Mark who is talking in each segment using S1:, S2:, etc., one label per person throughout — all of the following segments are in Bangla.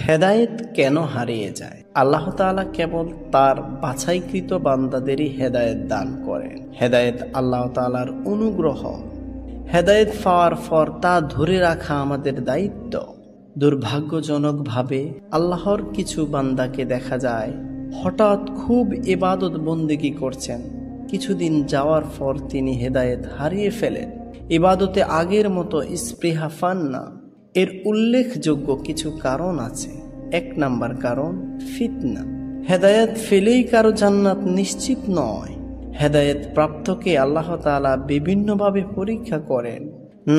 S1: হেদায়েত কেন হারিয়ে যায়? আল্লাহ তাআলা কেবল তার বাছাইকৃত বান্দাদেরই হেদায়েত দান করেন। হেদায়েত আল্লাহ তাআলার অনুগ্রহ। হেদায়েত পাওয়ার পর তা ধরে রাখা আমাদের দায়িত্ব। দুর্ভাগ্যজনকভাবে আল্লাহর কিছু বান্দাকে দেখা যায় হঠাৎ খুব ইবাদত বন্দেগী করছেন, কিছুদিন যাওয়ার পর তিনি হেদায়েত হারিয়ে ফেলেন, ইবাদতে আগের মতো স্পৃহা পান না। এর উল্লেখযোগ্য কিছু কারণ আছে। 1 নাম্বার কারণ ফিতনা। হেদায়েত ফেলেই কারো জান্নাত নিশ্চিত নয়। হেদায়েত প্রাপ্তকে আল্লাহ তাআলা বিভিন্নভাবে পরীক্ষা করেন।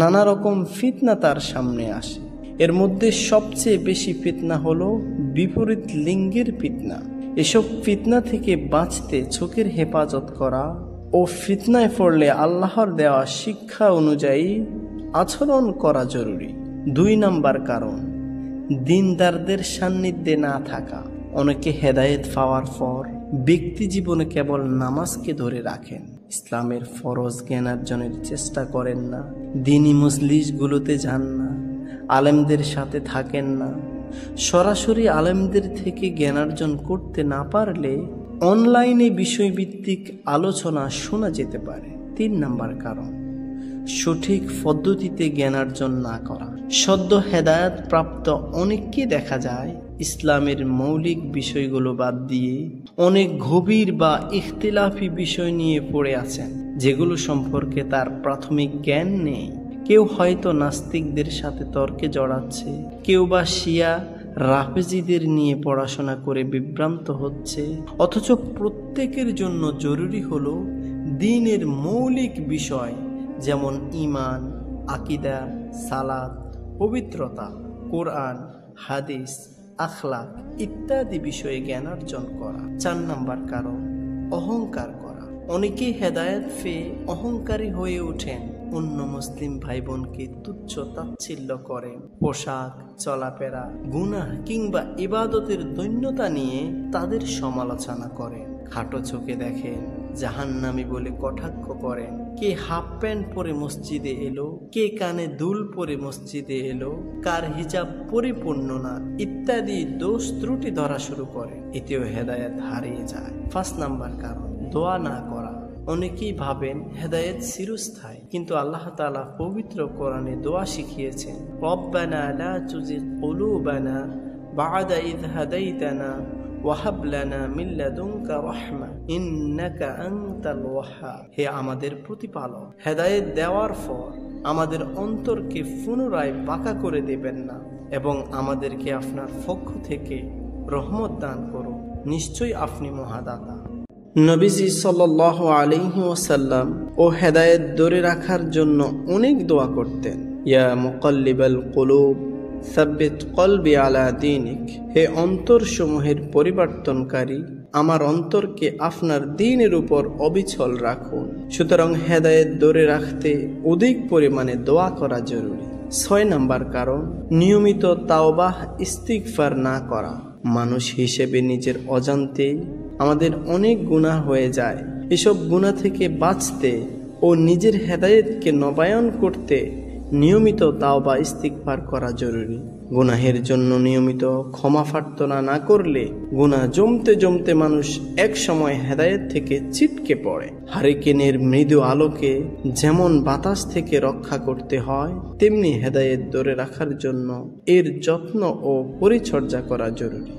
S1: নানা রকম ফিতনা তার সামনে আসে। এর মধ্যে সবচেয়ে বেশি ফিতনা হলো বিপরীত লিঙ্গের ফিতনা। এসব ফিতনা থেকে বাঁচতে চোখের হেফাজত করা ও ফিতনায় পড়লে আল্লাহর দেওয়া শিক্ষা অনুযায়ী আচরণ করা জরুরি। 2 নাম্বার কারণ দিনদারদের সান্নিধ্যে না থাকা। অনেকে হেদায়েত পাওয়ার পর ব্যক্তি জীবনে কেবল নামাজকে ধরে রাখেন, ইসলামের ফরজ জ্ঞানার্জনের চেষ্টা করেন না, দ্বীনি মজলিসগুলোতে যান না, আলেমদের সাথে থাকেন না। সরাসরি আলেমদের থেকে জ্ঞানার্জন করতে না পারলে অনলাইনে বিষয়ভিত্তিক আলোচনা শোনা যেতে পারে। 3 নাম্বার কারণ সঠিক পদ্ধতিতে জ্ঞানার্জন না করা। সদ্য হেদায়েত প্রাপ্ত অনেককে দেখা যায় ইসলামের মৌলিক বিষয়গুলো বাদ দিয়ে অনেক গভীর বা ইখতিলাফি বিষয় নিয়ে পড়ে আছেন, যেগুলো সম্পর্কে তার প্রাথমিক জ্ঞান নেই। কেউ হয়তো নাস্তিকদের সাথে তর্কে জড়াচ্ছে, কেউ বা শিয়া রাফেজিদের নিয়ে পড়াশোনা করে বিভ্রান্ত হচ্ছে। অথচ প্রত্যেকের জন্য জরুরি হলো দ্বীনের মৌলিক বিষয়, যেমন ঈমান, আকীদা, সালাত, পবিত্রতা, কোরআন, হাদিস, আখলাক ইত্যাদি বিষয়ে জ্ঞান অর্জন করা। 4 নাম্বার কারণ অহংকার করা। অনেকেই হেদায়েত পেয়ে অহংকারী হয়ে ওঠেন, অন্য মুসলিম ভাই বোনকে তুচ্ছ তাচ্ছিল্য করেন, পোশাক, চলাফেরা, গুনাহ কিংবা ইবাদতের দৈন্যতা নিয়ে তাদের সমালোচনা করেন, খাটো চোখে দেখেন, জাহান্নামী বলে কটাক্ষ করেন। কে হাফ প্যান্ট পরে মসজিদে এলো, কে কানে দুল পরে মসজিদে এলো, কার হিজাব পরিপূর্ণ না ইত্যাদি দোষ ত্রুটি ধরা শুরু করে। এতেও হেদায়েত হারিয়ে যায়। 5 নাম্বার কারণ দোয়া না করা। অনেকেই ভাবেন হেদায়েত চিরস্থায়ী, কিন্তু আল্লাহ তাআলা পবিত্র কোরআনে দোয়া শিখিয়েছেন, রব্বানা লা তুজিগ কুলুবানা বা'দা ইয হাদাইতানা ওয়া হাব লানা মিন লাদুনকা রাহমা ইন্নাকা আনতাল ওয়াহ্হাব। হে আমাদের প্রতিপালক, হেদায়েত দেওয়ার পর আমাদের অন্তরকে পুনরায় পাকা করে দেবেন না এবং আমাদেরকে আপনার পক্ষ থেকে রহমত দান করুন, নিশ্চয়ই আপনি মহাদাতা। নবীজি সাল্লাল্লাহু আলাইহি ওয়াসাল্লাম ও হেদায়েত ধরে রাখার জন্য অনেক দোয়া করতেন। ইয়া মুকাল্লিবাল কুলুব সাব্বিত কলবি আলা দীনিক। হে অন্তর সমূহের পরিবর্তনকারী, আমার অন্তরকে আপনার দ্বীনের উপর অবিচল রাখুন। সুতরাং হেদায়েত ধরে রাখতে অধিক পরিমাণে দোয়া করা জরুরি। 6 নাম্বার কারণ নিয়মিত তাওবাহ ইস্তিগফার না করা। মানুষ হিসেবে নিজের অজান্তেই আমাদের অনেক গুনাহ হয়ে যায়। এসব গুনাহ থেকে বাঁচতে ও নিজের হেদায়েতকে নবায়ন করতে নিয়মিত তাওবা ইস্তিগফার করা জরুরি। গুনাহের জন্য নিয়মিত ক্ষমা প্রার্থনা না করলে গুনাহ জমতে জমতে মানুষ এক সময় হেদায়েত থেকে ছিটকে পড়ে। হারিকেনের মৃদু আলোকে যেমন বাতাস থেকে রক্ষা করতে হয়, তেমনি হেদায়েত ধরে রাখার জন্য এর যত্ন ও পরিচর্যা করা জরুরি।